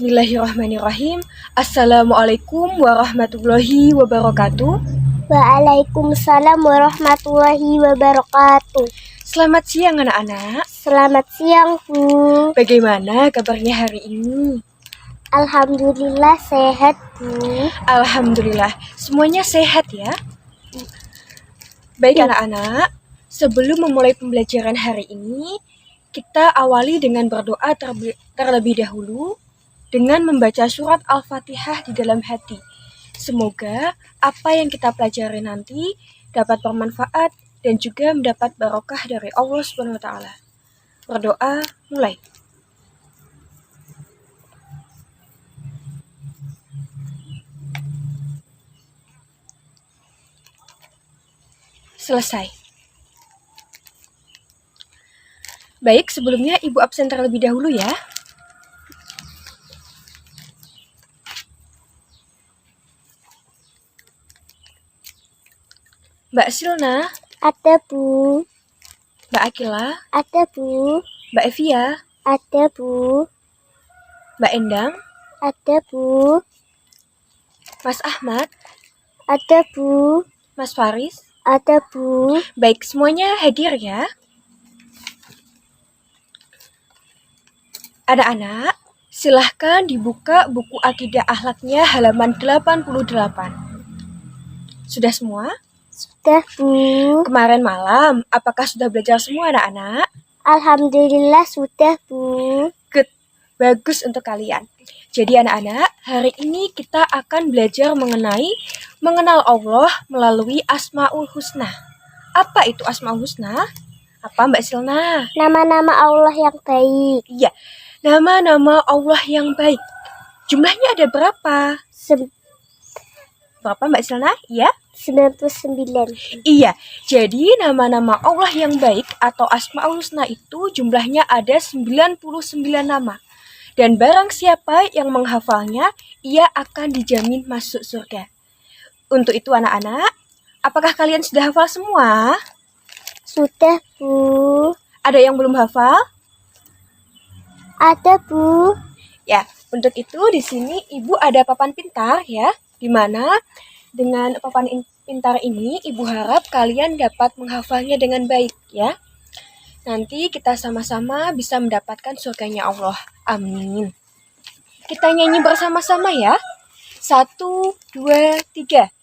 Bismillahirrahmanirrahim. Assalamualaikum warahmatullahi wabarakatuh. Waalaikumsalam warahmatullahi wabarakatuh. Selamat siang anak-anak. Selamat siang, Bu. Bagaimana kabarnya hari ini? Alhamdulillah sehat, Bu. Alhamdulillah, semuanya sehat ya. Baik anak-anak, sebelum memulai pembelajaran hari ini, kita awali dengan berdoa terlebih dahulu dengan membaca surat Al-Fatihah di dalam hati. Semoga apa yang kita pelajari nanti dapat bermanfaat dan juga mendapat barokah dari Allah Subhanahu wa taala. Berdoa mulai. Selesai. Baik, sebelumnya Ibu absen terlebih dahulu ya. Mbak Silna, Ada, Bu. Mbak Akila, Ada, Bu. Mbak Evia, Ada, Bu. Mbak Endang, Ada, Bu. Mas Ahmad, Ada, Bu. Mas Faris. Ada, Bu. Baik, semuanya hadir ya. Anak-anak, silahkan dibuka buku Akidah Akhlaknya halaman 88. Sudah semua? Sudah, Bu. Kemarin malam, apakah sudah belajar semua anak-anak? Alhamdulillah sudah, Bu. Good, bagus untuk kalian. Jadi anak-anak, hari ini kita akan belajar mengenal Allah melalui Asmaul Husna. Apa itu Asmaul Husna? Apa Mbak Silna? Nama-nama Allah yang baik. Iya, nama-nama Allah yang baik. Jumlahnya ada berapa? Berapa Mbak Silna? Iya? 99. Iya, jadi nama-nama Allah yang baik atau Asmaul Husna itu jumlahnya ada 99 nama. Dan barang siapa yang menghafalnya, ia akan dijamin masuk surga. Untuk itu anak-anak, apakah kalian sudah hafal semua? Sudah, Bu. Ada yang belum hafal? Ada, Bu. Ya, untuk itu di sini Ibu ada papan pintar ya, di mana dengan papan pintar ini Ibu harap kalian dapat menghafalnya dengan baik ya. Nanti kita sama-sama bisa mendapatkan surganya Allah. Amin. Kita nyanyi bersama-sama ya. 1, 2, 3.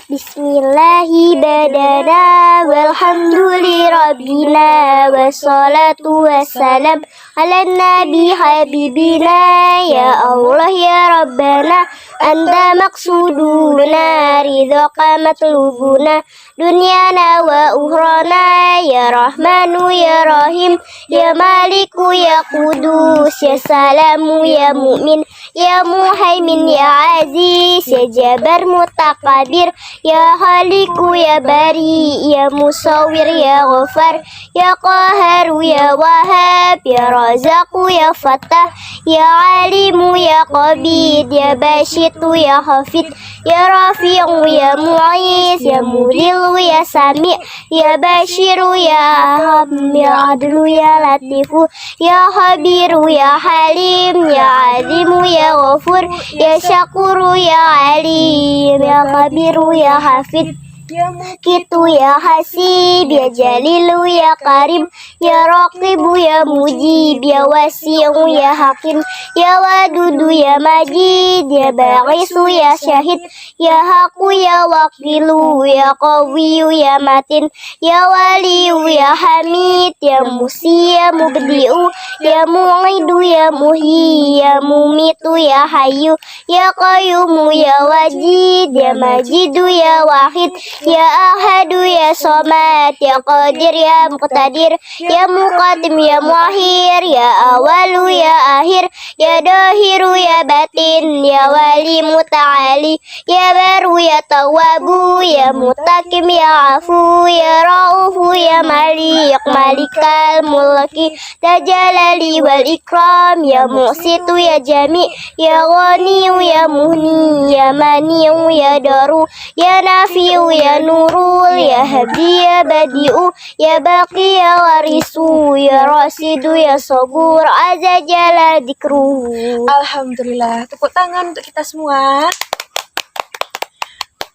Bismillahi badana walhamdulillahirrabbina wassalatu wassalam ala nabi habibina ya Allah ya Rabbana anta maksuduna ridhaka matlubuna dunyana wa uhrana ya Rahmanu ya Rahim ya Maliku ya Kudus ya Salamu ya Mu'min ya Muhaimin ya Aziz ya Jabar Mutakabir ya Khaliku ya Bari ya Musawwir ya Ghafar ya Qaharu ya Wahab ya Razaku ya Fattah ya Alimu ya Qabid ya Bashitu ya Hafid ya Rafi'u ya Mu'iz ya Mudillu ya Sami ya Bashiru ya Ham ya Adlu ya Latifu ya Khabiru ya Halim ya Alimu ya Ghafur ya Syakuru ya Alim ya Khabiru ya Hafid ya Mukitu ya Hasib ya Jalilu ya Karim ya Raqibu ya Mujib ya Wasi'u ya Hakim ya Wadudu ya Majid ya Ba'isu ya Syahid ya Haku ya Wakilu ya Qawiyu ya Matin ya Waliyu ya Hamid ya Musi ya Mubdi'u ya Mu'idu ya Muhyi ya Mumitu ya Hayyu ya Qayyumu ya Wajid ya Majidu ya Wahid ya Ahadu ya Somad ya Qadir ya Muqtadir ya Muqaddim ya Muakhir ya Awalu ya Akhir ya Dahiru ya Batin ya Wali Muta'ali ya Baru ya Tawabu ya Mutakim ya Afu ya Raufu ya Malik Malikal Mulki Tajalali wal Ikram ya Muqsitu ya Jami ya Ghaniyu ya Muhni ya Maniyu ya Daru ya Nafiu ya ya Nurul, ya Hadi, ya Badi'u, ya Baqi, ya Warisu, ya Rasidu, ya Sabur, Azza Jalla Dikruhu. Alhamdulillah, tepuk tangan untuk kita semua.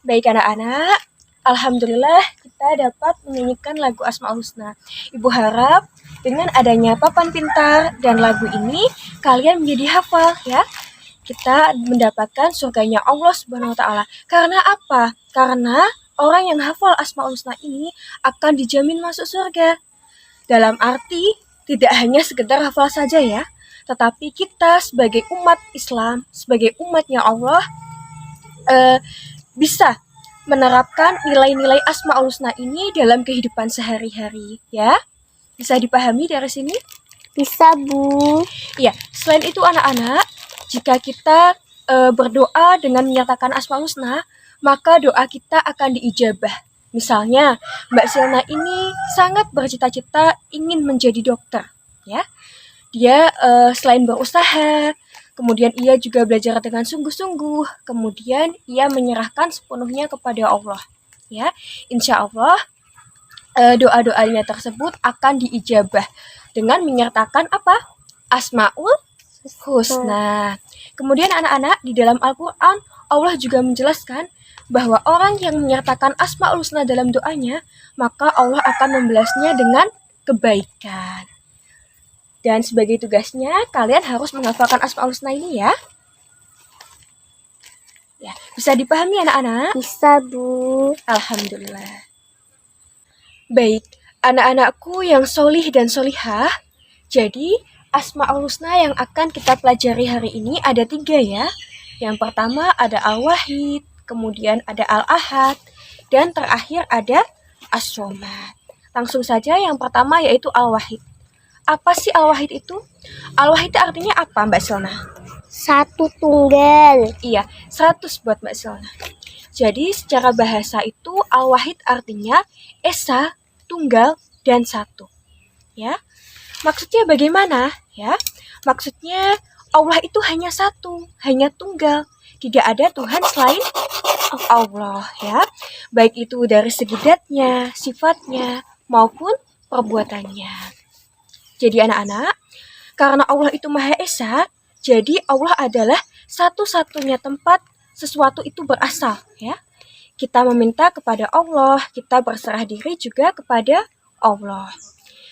Baik anak-anak, alhamdulillah kita dapat menyanyikan lagu Asmaul Husna. Ibu harap dengan adanya papan pintar dan lagu ini kalian menjadi hafal ya. Kita mendapatkan surganya Allah Subhanahu wa taala. Karena apa? Karena orang yang hafal Asmaul Husna ini akan dijamin masuk surga. Dalam arti tidak hanya sekedar hafal saja ya, tetapi kita sebagai umat Islam, sebagai umatnya Allah bisa menerapkan nilai-nilai Asmaul Husna ini dalam kehidupan sehari-hari ya. Bisa dipahami dari sini? Bisa, Bu. Iya, selain itu anak-anak, jika kita berdoa dengan menyatakan Asmaul Husna, maka doa kita akan diijabah. Misalnya, Mbak Silna ini sangat bercita-cita ingin menjadi dokter, ya. Dia selain berusaha, kemudian ia juga belajar dengan sungguh-sungguh, kemudian ia menyerahkan sepenuhnya kepada Allah, ya. Insya Allah doa-doanya tersebut akan diijabah dengan menyertakan apa? Asmaul Husna. Kemudian anak-anak, di dalam Al-Quran Allah juga menjelaskan bahwa orang yang menyertakan Asmaul Husna dalam doanya, maka Allah akan membalasnya dengan kebaikan. Dan sebagai tugasnya, kalian harus menghafalkan Asmaul Husna ini ya. Ya, bisa dipahami anak-anak? Bisa, Bu. Alhamdulillah. Baik, anak-anakku yang solih dan solihah, jadi Asmaul Husna yang akan kita pelajari hari ini ada 3 ya. Yang pertama ada Al-Wahid, kemudian ada Al-Ahad, dan terakhir ada As-Somad. Langsung saja yang pertama yaitu Al-Wahid. Apa sih Al-Wahid itu? Al-Wahid artinya apa Mbak Silna? Satu tunggal. Iya, 100 buat Mbak Silna. Jadi secara bahasa itu Al-Wahid artinya esa, tunggal, dan satu. Ya. Maksudnya bagaimana? Ya, maksudnya Allah itu hanya satu, hanya tunggal. Tidak ada Tuhan selain Allah, ya. Baik itu dari segi zatnya, sifatnya, maupun perbuatannya. Jadi anak-anak, karena Allah itu Maha Esa, jadi Allah adalah satu-satunya tempat sesuatu itu berasal, ya. Kita meminta kepada Allah, kita berserah diri juga kepada Allah.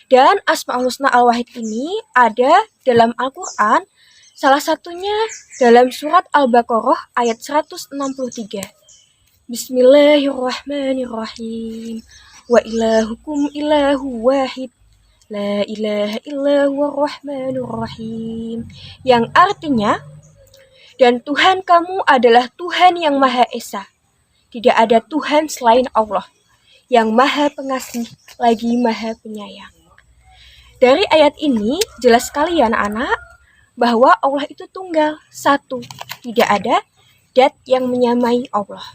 Dan Asmaul Husna Al-Wahid ini ada dalam Al-Quran, salah satunya dalam surat Al-Baqarah ayat 163. Bismillahirrahmanirrahim. Wa ilahukum ilahu wahid. La ilaha illa huwa rahmanur rahim. Yang artinya, dan Tuhan kamu adalah Tuhan yang Maha Esa. Tidak ada Tuhan selain Allah, yang Maha Pengasih lagi Maha Penyayang. Dari ayat ini jelas sekali ya anak-anak bahwa Allah itu tunggal, satu, tidak ada zat yang menyamai Allah.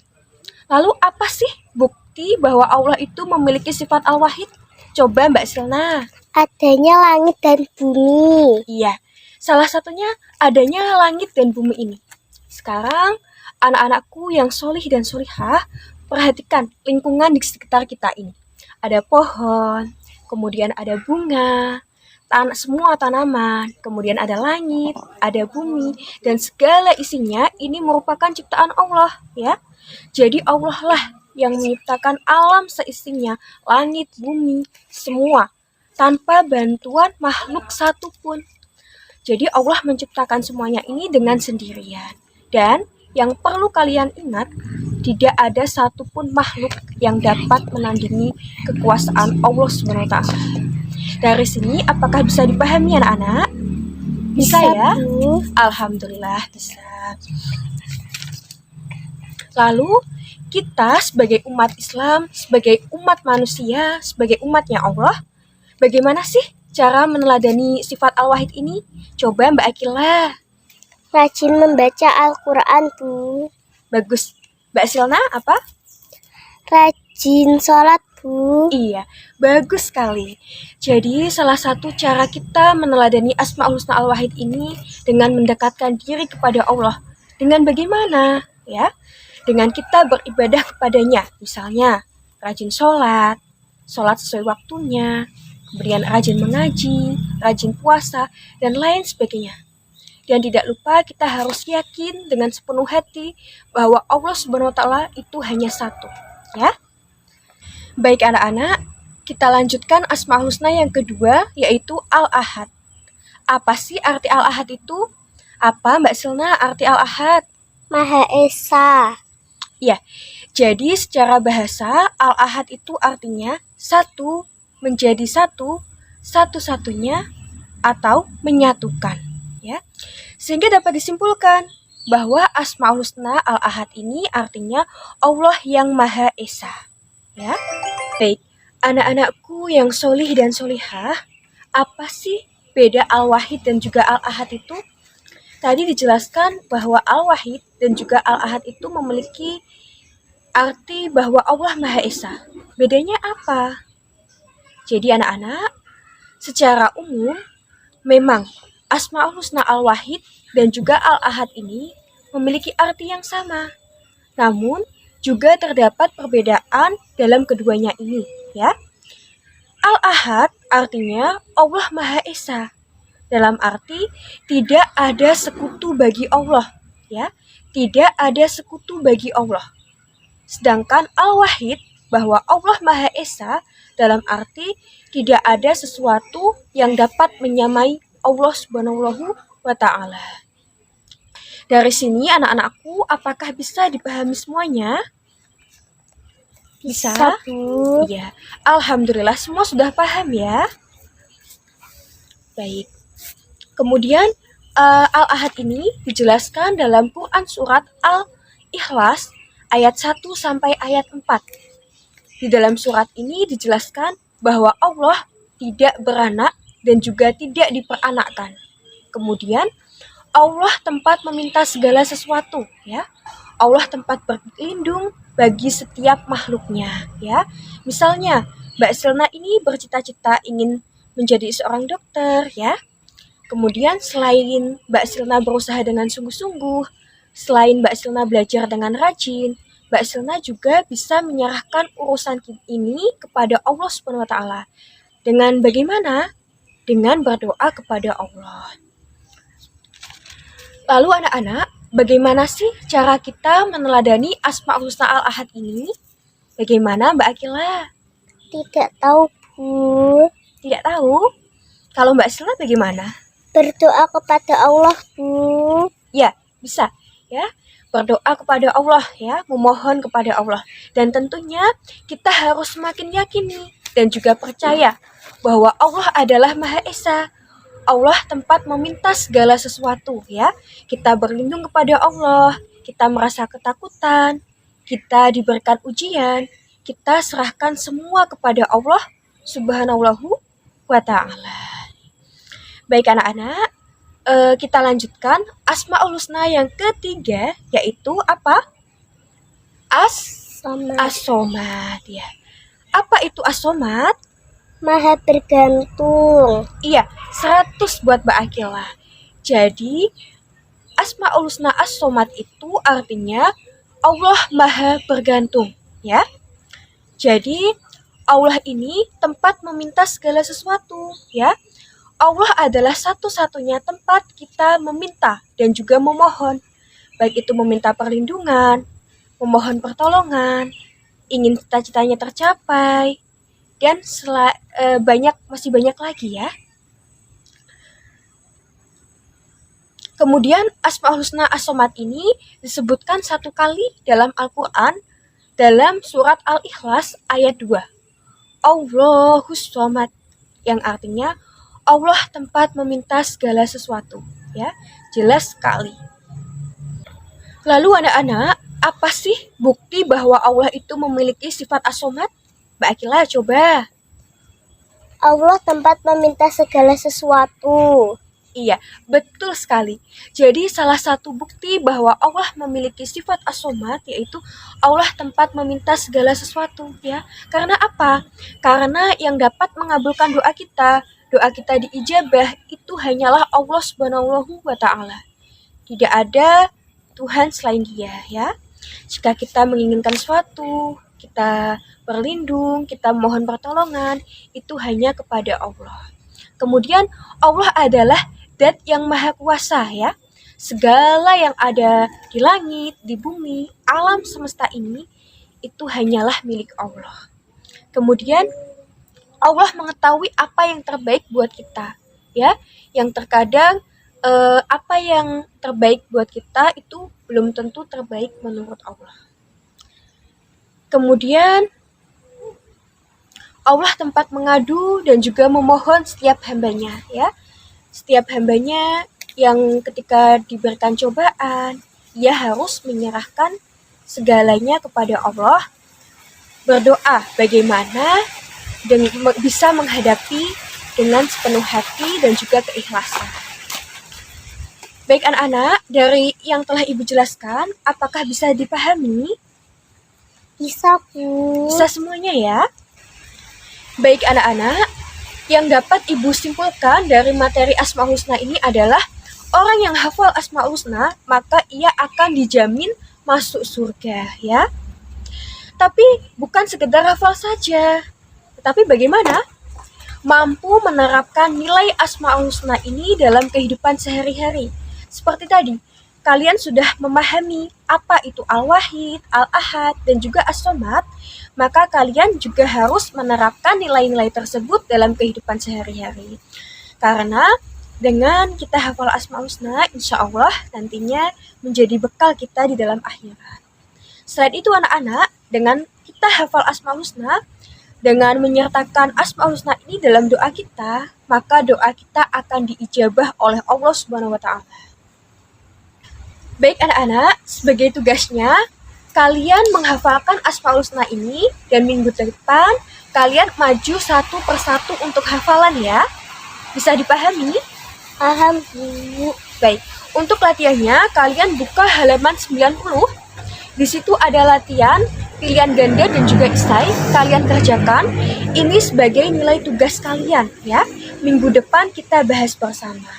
Lalu apa sih bukti bahwa Allah itu memiliki sifat Al-Wahid? Coba Mbak Silna. Adanya langit dan bumi. Iya, salah satunya adanya langit dan bumi ini. Sekarang anak-anakku yang solih dan solihah, perhatikan lingkungan di sekitar kita ini. Ada pohon, kemudian ada bunga, semua tanaman, kemudian ada langit, ada bumi, dan segala isinya ini merupakan ciptaan Allah, ya. Jadi Allah lah yang menciptakan alam seisinya, langit, bumi, semua, tanpa bantuan makhluk satupun. Jadi Allah menciptakan semuanya ini dengan sendirian. Dan yang perlu kalian ingat, tidak ada satupun makhluk yang dapat menandingi kekuasaan Allah SWT. Dari sini, apakah bisa dipahami anak-anak? Bisa ya? Bu. Alhamdulillah bisa. Lalu, kita sebagai umat Islam, sebagai umat manusia, sebagai umatnya Allah, bagaimana sih cara meneladani sifat Al-Wahid ini? Coba Mbak Akila. Rajin membaca Al-Quran, Bu. Bagus. Mbak Silna apa? Rajin sholat, Bu. Iya, bagus sekali. Jadi salah satu cara kita meneladani Asmaul Husna Al-Wahid ini dengan mendekatkan diri kepada Allah. Dengan bagaimana? Ya, dengan kita beribadah kepadanya. Misalnya, rajin sholat sesuai waktunya, kemudian rajin mengaji, rajin puasa, dan lain sebagainya. Dan tidak lupa kita harus yakin dengan sepenuh hati bahwa Allah Subhanahu wa taala itu hanya satu, ya. Baik anak-anak, kita lanjutkan Asmaul Husna yang kedua yaitu Al-Ahad. Apa sih arti Al-Ahad itu? Apa Mbak Silna arti Al-Ahad? Maha Esa. Ya, jadi secara bahasa Al-Ahad itu artinya satu, menjadi satu, satu-satunya, atau menyatukan, ya. Sehingga dapat disimpulkan bahwa Asmaul Husna Al-Ahad ini artinya Allah yang Maha Esa, ya. Baik, anak-anakku yang solih dan solihah, apa sih beda Al-Wahid dan juga Al-Ahad itu? Tadi dijelaskan bahwa Al-Wahid dan juga Al-Ahad itu memiliki arti bahwa Allah Maha Esa. Bedanya apa? Jadi anak-anak, secara umum memang Asmaul Husna Al-Wahid dan juga Al-Ahad ini memiliki arti yang sama. Namun, juga terdapat perbedaan dalam keduanya ini, ya. Al-Ahad artinya Allah Maha Esa. Dalam arti tidak ada sekutu bagi Allah, ya. Tidak ada sekutu bagi Allah. Sedangkan Al-Wahid bahwa Allah Maha Esa dalam arti tidak ada sesuatu yang dapat menyamai Allah Subhanahu wa taala. Dari sini anak-anakku, apakah bisa dipahami semuanya? Bisa? Satu. Iya. Alhamdulillah semua sudah paham ya. Baik. Kemudian Al-Ahad ini dijelaskan dalam Quran surat Al-Ikhlas ayat 1 sampai ayat 4. Di dalam surat ini dijelaskan bahwa Allah tidak beranak dan juga tidak diperanakkan. Kemudian Allah tempat meminta segala sesuatu, ya. Allah tempat berlindung bagi setiap makhluknya, ya. Misalnya, Mbak Silna ini bercita-cita ingin menjadi seorang dokter, ya. Kemudian selain Mbak Silna berusaha dengan sungguh-sungguh, selain Mbak Silna belajar dengan rajin, Mbak Silna juga bisa menyerahkan urusan ini kepada Allah Subhanahu wa taala. Dengan bagaimana? Dengan berdoa kepada Allah. Lalu anak-anak, bagaimana sih cara kita meneladani Asmaul Husna Al-Ahad ini? Bagaimana Mbak Akila? Tidak tahu, Bu. Tidak tahu? Kalau Mbak Silna bagaimana? Berdoa kepada Allah, Bu. Ya, bisa. Ya, berdoa kepada Allah, ya, memohon kepada Allah. Dan tentunya kita harus semakin yakini dan juga percaya bahwa Allah adalah Maha Esa. Allah tempat meminta segala sesuatu, ya. Kita berlindung kepada Allah, kita merasa ketakutan, kita diberikan ujian, kita serahkan semua kepada Allah Subhanahu wa taala. Baik anak-anak, kita lanjutkan Asmaul Husna yang ketiga yaitu apa? As-Somad, ya. Apa itu As-Somad? Maha bergantung. Iya, 100 buat Mbak Akila. Jadi, Asmaul Husna As-Somad itu artinya Allah Maha bergantung, ya. Jadi, Allah ini tempat meminta segala sesuatu, ya. Allah adalah satu-satunya tempat kita meminta dan juga memohon. Baik itu meminta perlindungan, memohon pertolongan, ingin cita-citanya tercapai, dan masih banyak lagi ya. Kemudian Asmaul Husna As-Somad ini disebutkan 1 kali dalam Al-Quran dalam surat Al-Ikhlas ayat 2. Allahus Somad, yang artinya Allah tempat meminta segala sesuatu, ya. Jelas sekali. Lalu anak-anak, apa sih bukti bahwa Allah itu memiliki sifat As-Somad? Mbak Akila coba. Allah tempat meminta segala sesuatu. Iya, betul sekali. Jadi salah satu bukti bahwa Allah memiliki sifat As-Somad yaitu Allah tempat meminta segala sesuatu, ya. Karena apa? Karena yang dapat mengabulkan doa kita diijabah itu hanyalah Allah Subhanahu wa taala. Tidak ada Tuhan selain Dia, ya. Jika kita menginginkan sesuatu, kita berlindung, kita mohon pertolongan, itu hanya kepada Allah. Kemudian Allah adalah Dat yang Maha Kuasa ya. Segala yang ada di langit, di bumi, alam semesta ini itu hanyalah milik Allah. Kemudian Allah mengetahui apa yang terbaik buat kita ya. Yang terkadang apa yang terbaik buat kita itu belum tentu terbaik menurut Allah. Kemudian Allah tempat mengadu dan juga memohon setiap hambanya ya. Setiap hambanya yang ketika diberikan cobaan, ia harus menyerahkan segalanya kepada Allah, berdoa bagaimana dan bisa menghadapi dengan sepenuh hati dan juga keikhlasan. Baik anak-anak, dari yang telah Ibu jelaskan, apakah bisa dipahami? Bisa, Bu. Bisa semuanya ya? Baik anak-anak, yang dapat Ibu simpulkan dari materi Asmaul Husna ini adalah orang yang hafal Asmaul Husna, maka ia akan dijamin masuk surga ya. Tapi bukan sekedar hafal saja, tetapi bagaimana mampu menerapkan nilai Asmaul Husna ini dalam kehidupan sehari-hari. Seperti tadi, kalian sudah memahami apa itu Al-Wahid, Al-Ahad, dan juga As-Somad, maka kalian juga harus menerapkan nilai-nilai tersebut dalam kehidupan sehari-hari. Karena dengan kita hafal Asmaul Husna, insya Allah nantinya menjadi bekal kita di dalam akhirat. Selain itu anak-anak, dengan kita hafal Asmaul Husna, dengan menyertakan Asmaul Husna ini dalam doa kita, maka doa kita akan diijabah oleh Allah Subhanahu wa Ta'ala. Baik anak-anak, sebagai tugasnya, kalian menghafalkan Asmaul Husna ini dan minggu depan kalian maju satu persatu untuk hafalan ya. Bisa dipahami? Paham, Bu. Baik, untuk latihannya kalian buka halaman 90. Di situ ada latihan pilihan ganda dan juga isai. Kalian kerjakan. Ini sebagai nilai tugas kalian ya. Minggu depan kita bahas bersama.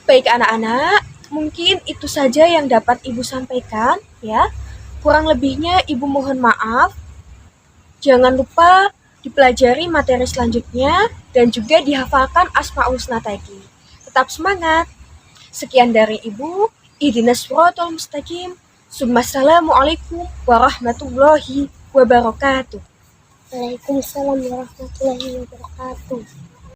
Baik anak-anak, mungkin itu saja yang dapat Ibu sampaikan ya. Kurang lebihnya Ibu mohon maaf. Jangan lupa dipelajari materi selanjutnya dan juga dihafalkan Asmaul Husna tadi. Tetap semangat. Sekian dari Ibu. Ihdinas siratal mustaqim. Assalamualaikum warahmatullahi wabarakatuh. Waalaikumsalam warahmatullahi wabarakatuh.